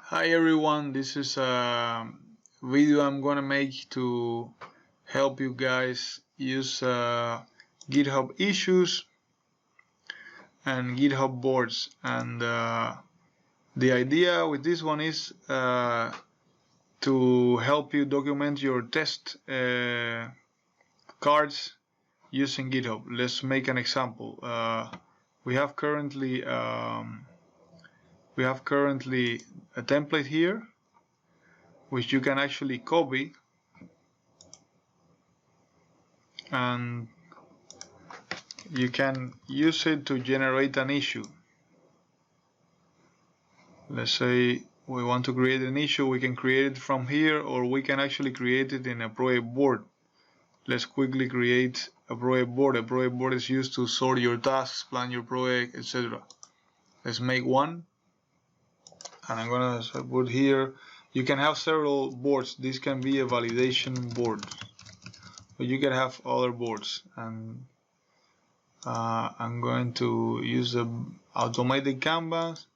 Hi everyone, this is a video I'm gonna make to help you guys use GitHub issues and GitHub boards. And the idea with this one is to help you document your test cards using GitHub. Let's make an example. We have currently a template here, which you can actually copy and you can use it to generate an issue. Let's say we want to create an issue, we can create it from here, or we can actually create it in a project board. Let's quickly create a project board. A project board is used to sort your tasks, plan your project, etc. Let's make one, and I'm gonna put here. You can have several boards. This can be a validation board, but you can have other boards. And I'm going to use the automated canvas,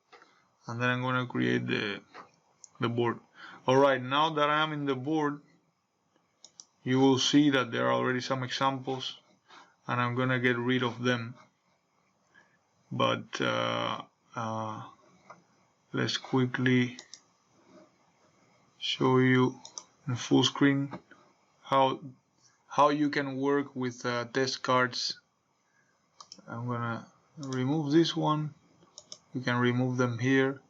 and then I'm going to create the board. Alright, now that I'm in the board, you will see that there are already some examples, and I'm going to get rid of them. But let's quickly show you in full screen how you can work with test cards. I'm gonna remove this one. You can remove them here.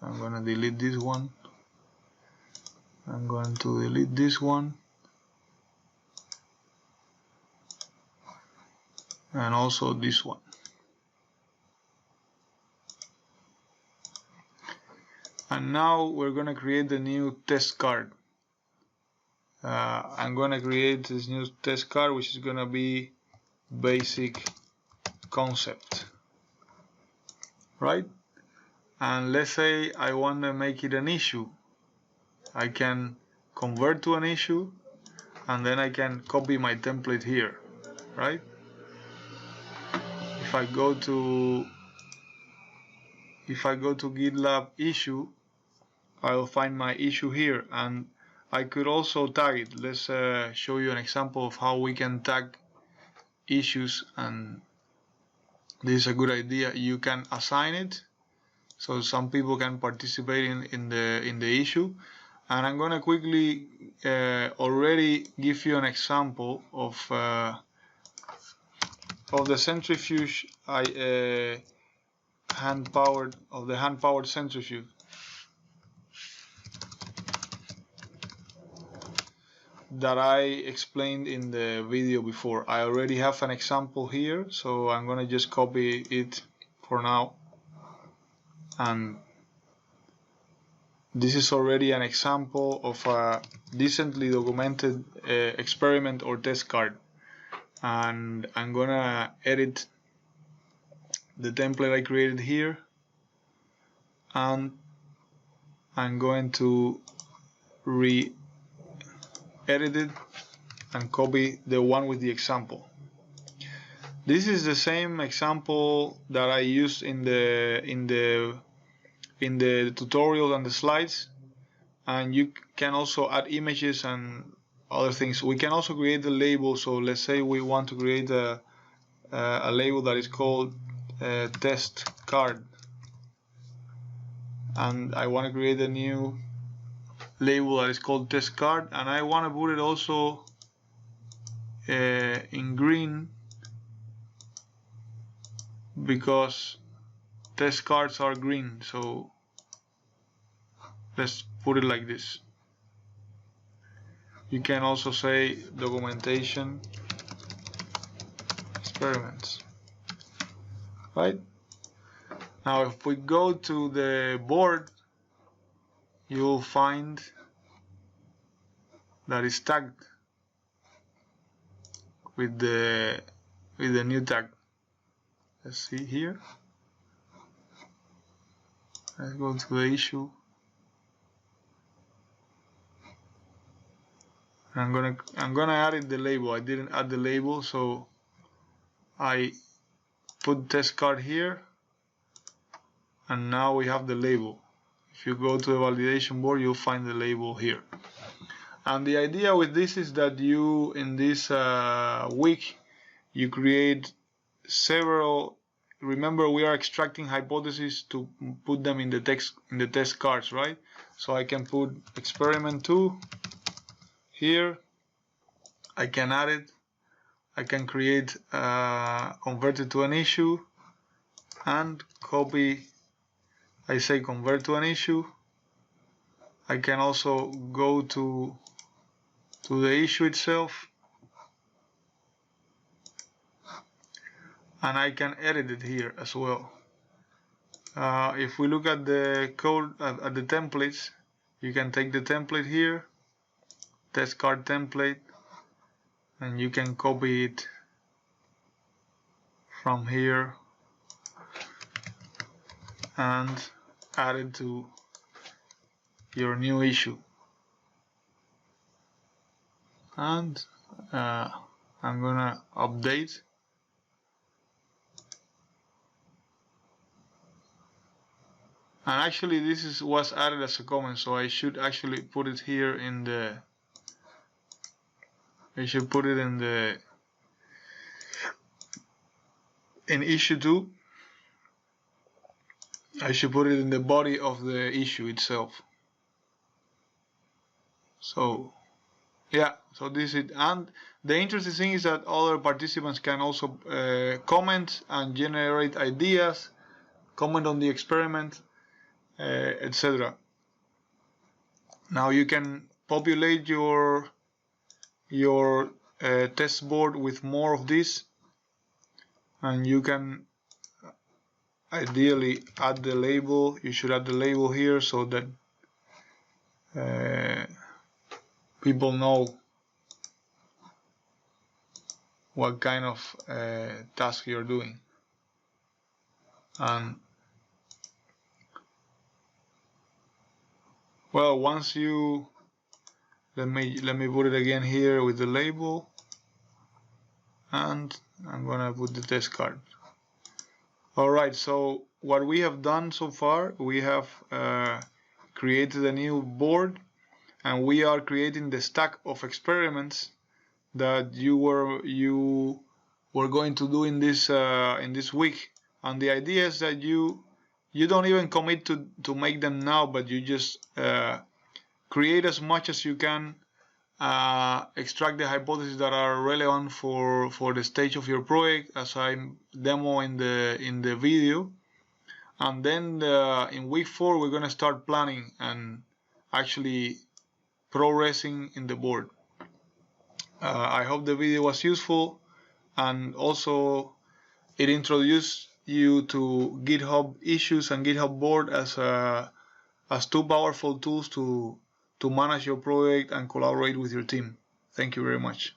I'm gonna delete this one. I'm going to delete this one, and also this one. And now we're gonna create the new test card. I'm gonna create this new test card, which is gonna be basic concept, right? And let's say I want to make it an issue. I can convert to an issue, and then I can copy my template here, right? If I go to GitLab issue, I'll find my issue here, and I could also tag it. Let's show you an example of how we can tag issues, and this is a good idea. You can assign it, so some people can participate in the issue. And I'm gonna quickly already give you an example of the centrifuge hand-powered centrifuge. That I explained in the video before. I already have an example here, so I'm gonna just copy it for now. And this is already an example of a decently documented experiment or test card. And I'm gonna edit the template I created here, and I'm going to edit it and copy the one with the example. This is the same example that I used in the tutorial and the slides, and you can also add images and other things. We can also create a label. So let's say we want to create a label that is called test card, and I want to create a new label that is called test card, and I want to put it also in green, because test cards are green. So let's put it like this. You can also say documentation experiments, right? Now if we go to the board, you will find that is tagged with the new tag. Let's see here. Let's go to the issue. I'm gonna add the label. I didn't add the label, so I put test card here, and now we have the label. If you go to the validation board, you'll find the label here. And the idea with this is that you, in this week, you create several. Remember, we are extracting hypotheses to put them in the test cards, right? So I can put experiment 2 here. I can add it. I can create, convert it to an issue, and copy. I say convert to an issue. I can also go to the issue itself, and I can edit it here as well. If we look at the code, at the templates, you can take the template here, test card template, and you can copy it from here and add it to your new issue. And I'm gonna update. And actually this was added as a comment, so I should actually put it here in the, I should put it in the, in issue 2. I should put it in the body of the issue itself. So yeah, so this is it. And the interesting thing is that other participants can also comment and generate ideas, comment on the experiment, etc. Now you can populate your test board with more of this, and you can ideally add the label. You should add the label here so that people know what kind of task you're doing. And well, once you, let me put it again here with the label, and I'm gonna put the test card. Alright, so what we have done so far, we have created a new board, and we are creating the stack of experiments that you were going to do in this week. And the idea is that you don't even commit to make them now, but you just create as much as you can, extract the hypotheses that are relevant for the stage of your project, as I demo in the video. And then in week 4 we're going to start planning and actually progressing in the board. I hope the video was useful, and also it introduced you to GitHub issues and GitHub board as two powerful tools to manage your project and collaborate with your team. Thank you very much.